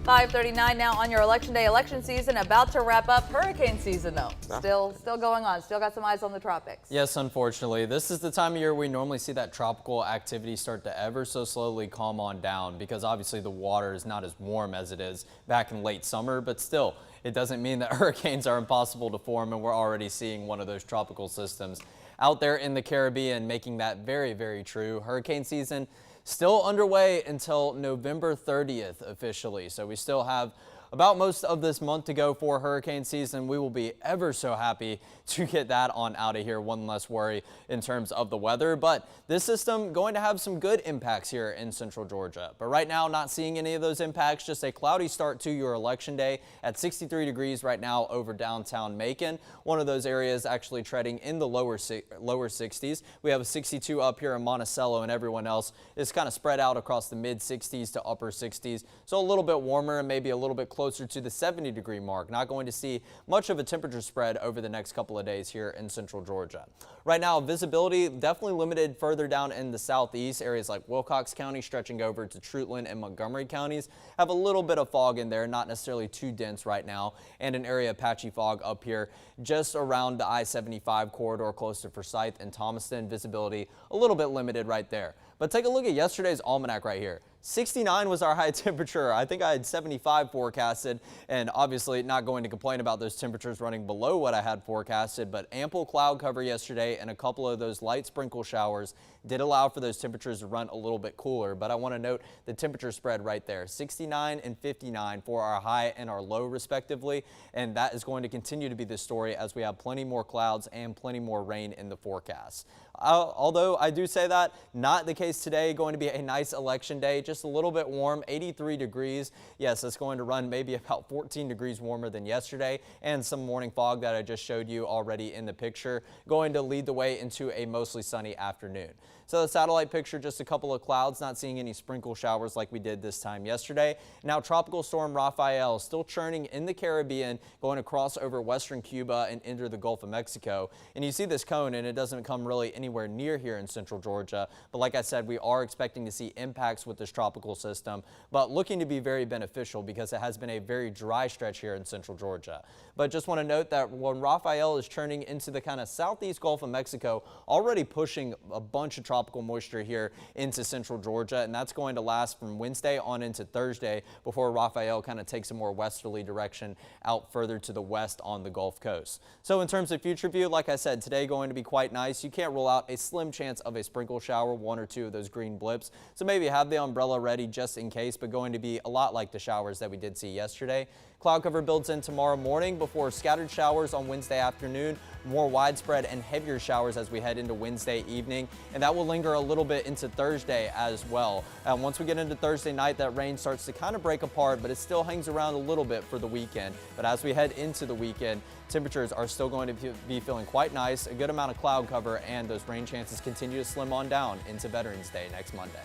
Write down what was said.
5:39 now on your election day. Election season about to wrap up. Hurricane season though, still going on. Still got some eyes on the tropics. Yes, unfortunately, this is the time of year we normally see that tropical activity start to ever so slowly calm on down, because obviously the water is not as warm as it is back in late summer, but still, it doesn't mean that hurricanes are impossible to form, and we're already seeing one of those tropical systems out there in the Caribbean, making that very, very true. Hurricane season still underway until November 30th officially. So we still have about most of this month to go for hurricane season. We will be ever so happy to get that on out of here. One less worry in terms of the weather, but this system going to have some good impacts here in central Georgia. But right now, not seeing any of those impacts, just a cloudy start to your election day at 63 degrees right now over downtown Macon. One of those areas actually treading in the lower 60s. We have a 62 up here in Monticello, and everyone else is kind of spread out across the mid 60s to upper 60s. So a little bit warmer and maybe a little bit closer to the 70-degree mark. Not going to see much of a temperature spread over the next couple of days here in central Georgia. Right now, visibility definitely limited further down in the southeast. Areas like Wilcox County stretching over to Trutland and Montgomery counties have a little bit of fog in there, not necessarily too dense right now, and an area of patchy fog up here just around the I-75 corridor close to Forsyth and Thomaston. Visibility a little bit limited right there. But take a look at yesterday's almanac right here. 69 was our high temperature. I think I had 75 forecasted, and obviously not going to complain about those temperatures running below what I had forecasted, but ample cloud cover yesterday and a couple of those light sprinkle showers did allow for those temperatures to run a little bit cooler. But I want to note the temperature spread right there, 69 and 59 for our high and our low respectively, and that is going to continue to be the story as we have plenty more clouds and plenty more rain in the forecast. Although I do say that, not the case today. Going to be a nice election day, just a little bit warm, 83 degrees. Yes, it's going to run maybe about 14 degrees warmer than yesterday, and some morning fog that I just showed you already in the picture going to lead the way into a mostly sunny afternoon. So the satellite picture, just a couple of clouds, not seeing any sprinkle showers like we did this time yesterday. Now Tropical Storm Rafael still churning in the Caribbean, going across over western Cuba and into the Gulf of Mexico. And you see this cone, and it doesn't come really anywhere near here in central Georgia. But like I said, we are expecting to see impacts with this tropical system, but looking to be very beneficial because it has been a very dry stretch here in central Georgia. But just want to note that when Rafael is churning into the kind of southeast Gulf of Mexico, already pushing a bunch of tropical moisture here into central Georgia, and that's going to last from Wednesday on into Thursday before Rafael kind of takes a more westerly direction out further to the west on the Gulf Coast. So in terms of future view, like I said, today going to be quite nice. You can't rule out a slim chance of a sprinkle shower, one or two of those green blips. So maybe have the umbrella ready just in case, but going to be a lot like the showers that we did see yesterday. Cloud cover builds in tomorrow morning before scattered showers on Wednesday afternoon, more widespread and heavier showers as we head into Wednesday evening, and that will linger a little bit into Thursday as well. Once we get into Thursday night, that rain starts to kind of break apart, but it still hangs around a little bit for the weekend. But as we head into the weekend, temperatures are still going to be feeling quite nice, a good amount of cloud cover, and those rain chances continue to slim on down into Veterans Day next Monday.